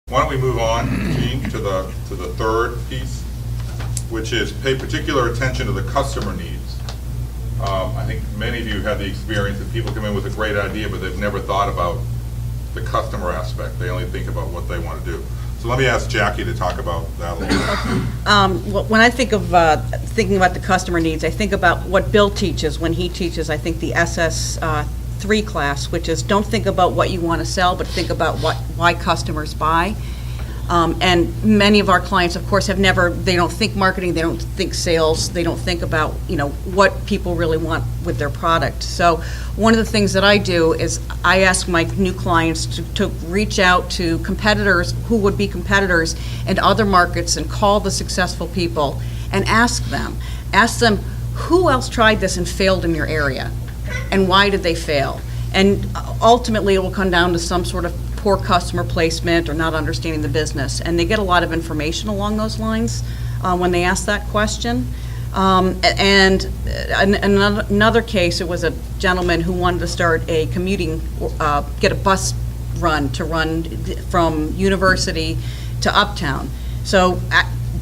Why don't we move on, Gene, to the third piece, which is pay particular attention to the customer needs. I think many of you have the experience that people come in with a great idea, but they've never thought about the customer aspect. They only think about what they want to do. So let me ask Jackie to talk about that a little bit. When I think of thinking about the customer needs, I think about what Bill teaches when he teaches, I think, the SS3 class, which is don't think about what you want to sell, but think about why customers buy. And many of our clients, of course, they don't think marketing, they don't think sales, they don't think about, what people really want with their product. So one of the things that I do is I ask my new clients to reach out to competitors who would be competitors in other markets and call the successful people and ask them who else tried this and failed in your area and why did they fail? And ultimately it will come down to some sort of poor customer placement or not understanding the business. And they get a lot of information along those lines when they ask that question. And another case, it was a gentleman who wanted to start a commuting, get a bus run from University to Uptown. So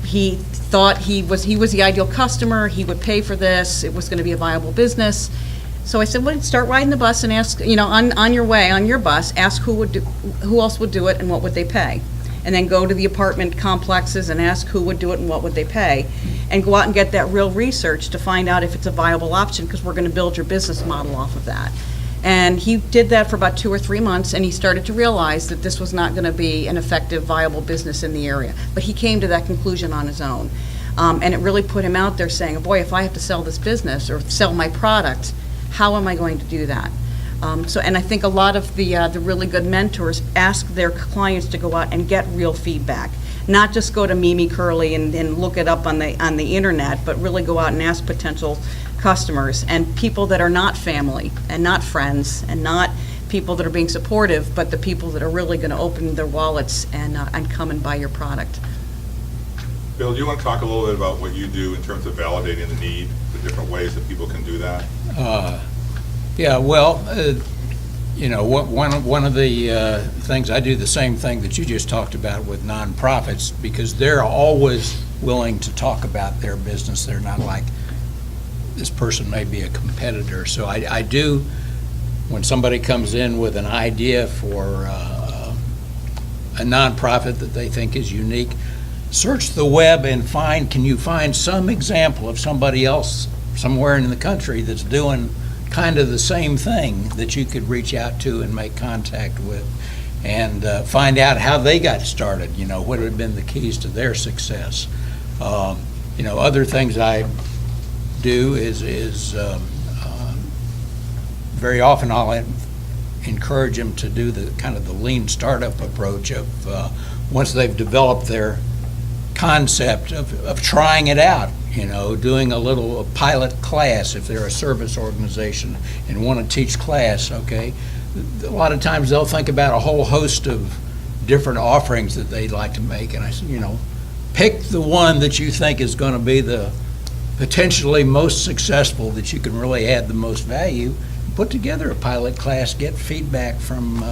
he thought he was the ideal customer, he would pay for this, it was going to be a viable business. So I said, well, start riding the bus and ask, on your way, on your bus, ask who else would do it and what would they pay. And then go to the apartment complexes and ask who would do it and what would they pay. And go out and get that real research to find out if it's a viable option, because we're going to build your business model off of that. And he did that for about 2 or 3 months, and he started to realize that this was not going to be an effective, viable business in the area. But he came to that conclusion on his own. And it really put him out there saying, boy, if I have to sell this business or sell my product, how am I going to do that? And I think a lot of the really good mentors ask their clients to go out and get real feedback, not just go to Mimi Curley and look it up on the internet, but really go out and ask potential customers and people that are not family and not friends and not people that are being supportive, but the people that are really going to open their wallets and come and buy your product. Bill, do you want to talk a little bit about what you do in terms of validating the need, the different ways that people can do that? Yeah, well, one of the things, I do the same thing that you just talked about with nonprofits, because they're always willing to talk about their business. They're not like, this person may be a competitor. So I do, when somebody comes in with an idea for a nonprofit that they think is unique, search the web and can you find some example of somebody else somewhere in the country that's doing kind of the same thing that you could reach out to and make contact with, and find out how they got started, what have been the keys to their success. Other things I do is very often I'll encourage them to do the kind of the lean startup approach of once they've developed their concept of trying it out, doing a little pilot class if they're a service organization and want to teach class, okay? A lot of times they'll think about a whole host of different offerings that they'd like to make, and I said, pick the one that you think is going to be the potentially most successful, that you can really add the most value. Put together a pilot class, get feedback from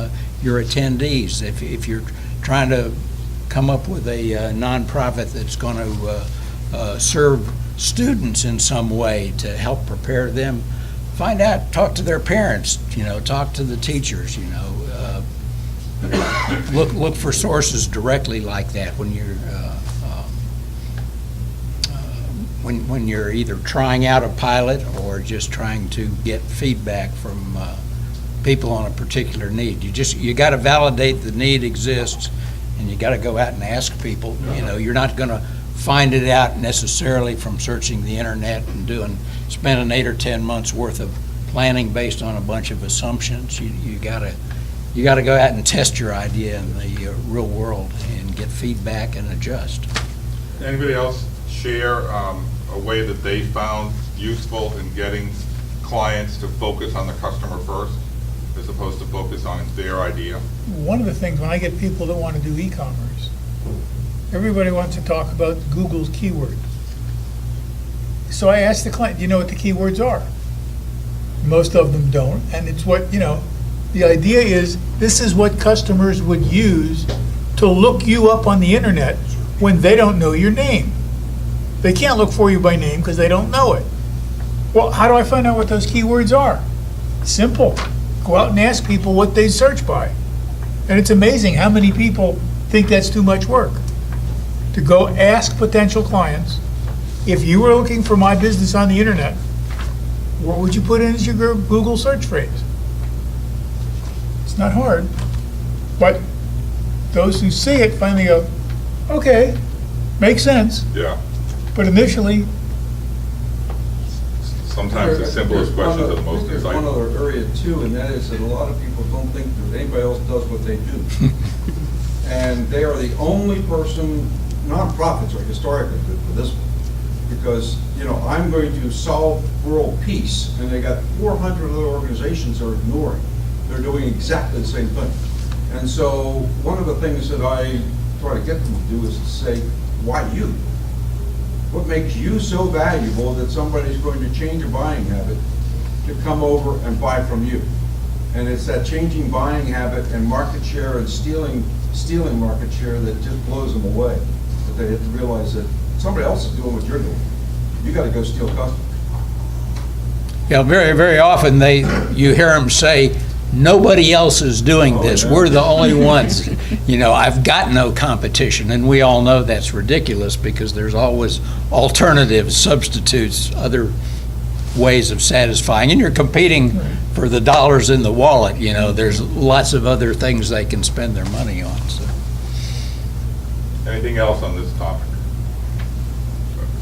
your attendees. If you're trying to come up with a nonprofit that's going to serve students in some way to help prepare them, find out, talk to their parents, talk to the teachers, look for sources directly like that when you're either trying out a pilot or just trying to get feedback from people on a particular need. You got to validate the need exists, and you got to go out and ask people. You're not going to find it out necessarily from searching the internet and spending 8 or 10 months worth of planning based on a bunch of assumptions. You got to go out and test your idea in the real world and get feedback and adjust. Anybody else share a way that they found useful in getting clients to focus on the customer first as opposed to focus on their idea? One of the things, when I get people that want to do e-commerce, everybody wants to talk about Google's keywords. So I ask the client, do you know what the keywords are? Most of them don't, and it's what, the idea is, this is what customers would use to to look you up on the internet when they don't know your name. They can't look for you by name because they don't know it. Well, how do I find out what those keywords are? Simple. Go out and ask people what they search by. And it's amazing how many people think that's too much work. To go ask potential clients, if you were looking for my business on the internet, what would you put in as your Google search phrase? It's not hard, but those who see it finally go, okay, makes sense. Yeah. But initially, Sometimes the simplest questions are the most There's one insightful. other area too, and that is that a lot of people don't think that anybody else does what they do. And they are the only person, nonprofits are historically good for this one. Because, I'm going to solve world peace, and they got 400 other organizations they're ignoring. They're doing exactly the same thing. And so, one of the things that I try to get them to do is to say, why you? What makes you so valuable that somebody's going to change a buying habit to come over and buy from you? And it's that changing buying habit and market share and stealing market share that just blows them away. That they have to realize that somebody else is doing what you're doing. You gotta go steal customers. Very, very often you hear them say, nobody else is doing this. yeah. We're the only ones. I've got no competition. And we all know that's ridiculous because there's always alternatives, substitutes, other ways of satisfying. And you're competing for the dollars in the wallet. There's lots of other things they can spend their money on. So. Anything else on this topic?